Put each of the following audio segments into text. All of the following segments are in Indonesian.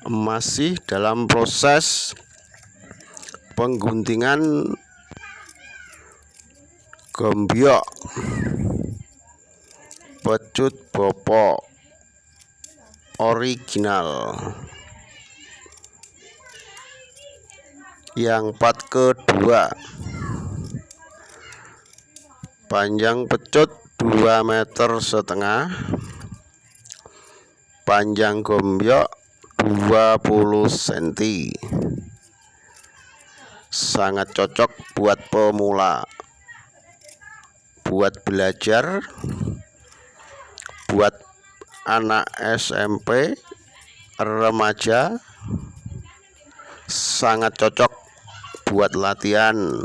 masih dalam proses pengguntingan gombyok pecut bopo original yang part kedua. Panjang pecut 2,5 meter, panjang gombyok 20 cm. Sangat cocok buat pemula, buat belajar, buat anak SMP, remaja. Sangat cocok buat latihan.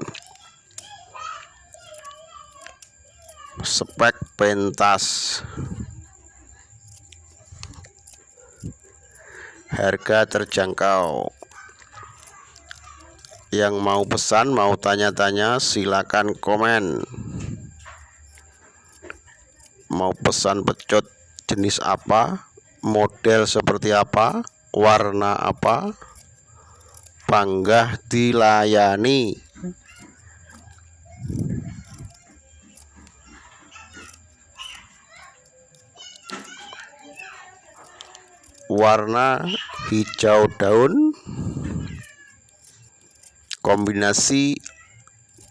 Spek pentas, harga terjangkau. Yang mau pesan, mau tanya-tanya, silakan komen. Mau pesan pecut jenis apa, model seperti apa, warna apa, panggah dilayani. Warna hijau daun, kombinasi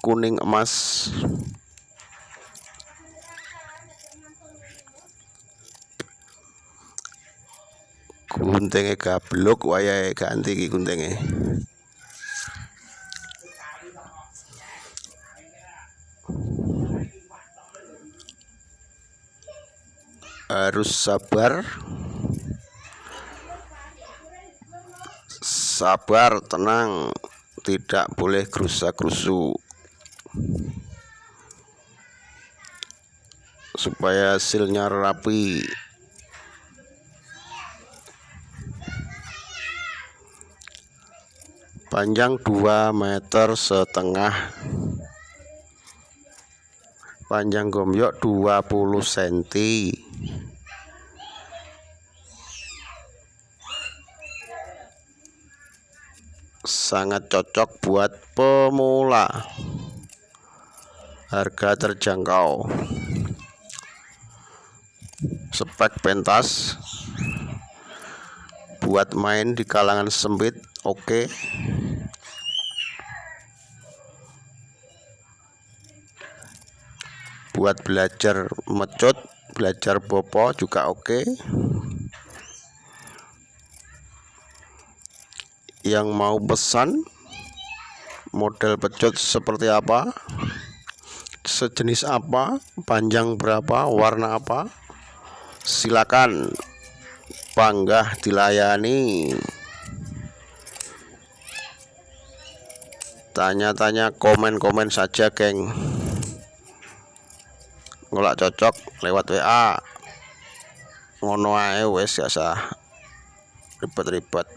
kuning emas. Guntinge gablok, wayahe ganti iki guntinge. Harus sabar, tenang, tidak boleh gerusa-gerusu, supaya hasilnya rapi. Panjang 2,5 meter, panjang gombyok 20 cm. Sangat cocok buat pemula, harga terjangkau. Spek pentas, buat main di kalangan sempit, oke. Buat belajar mecut, belajar bopo juga oke. Yang mau pesan model pecut seperti apa, sejenis apa, panjang berapa, warna apa, silakan, panggah dilayani. Tanya-tanya, komen-komen saja, geng. Ngolak cocok lewat WA, ngono ae wis, gak usah ribet-ribet.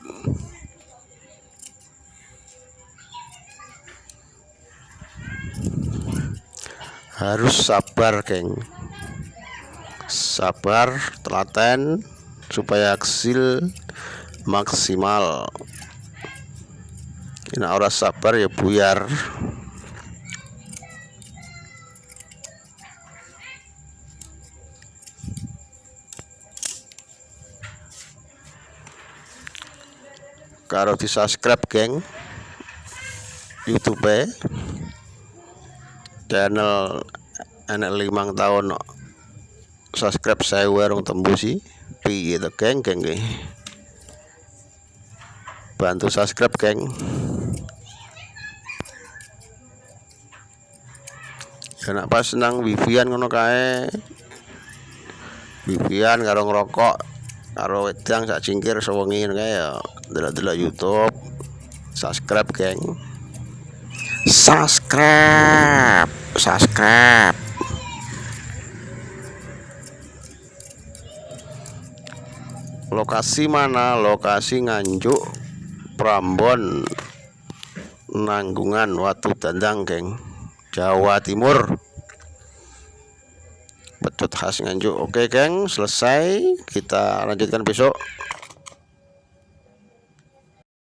Harus sabar, geng. Sabar, telaten, supaya hasil maksimal. Nek ora sabar ya buyar. Karo di subscribe, geng, YouTube channel enek 5 tahun subscribe saya warung tembusi piye to, geng. Bantu subscribe, geng. Ya nek pas nang wifian ngono kae, wifian karo ngerokok karo wedang sak cingkir sewengi kae ya delok-delok YouTube. Subscribe, geng. Subscribe. Lokasi mana? Lokasi Nganjuk, Prambon, Nanggungan, Watu Dandang, geng, Jawa Timur. Pecut khas Nganjuk. Oke, geng, selesai. Kita lanjutkan besok.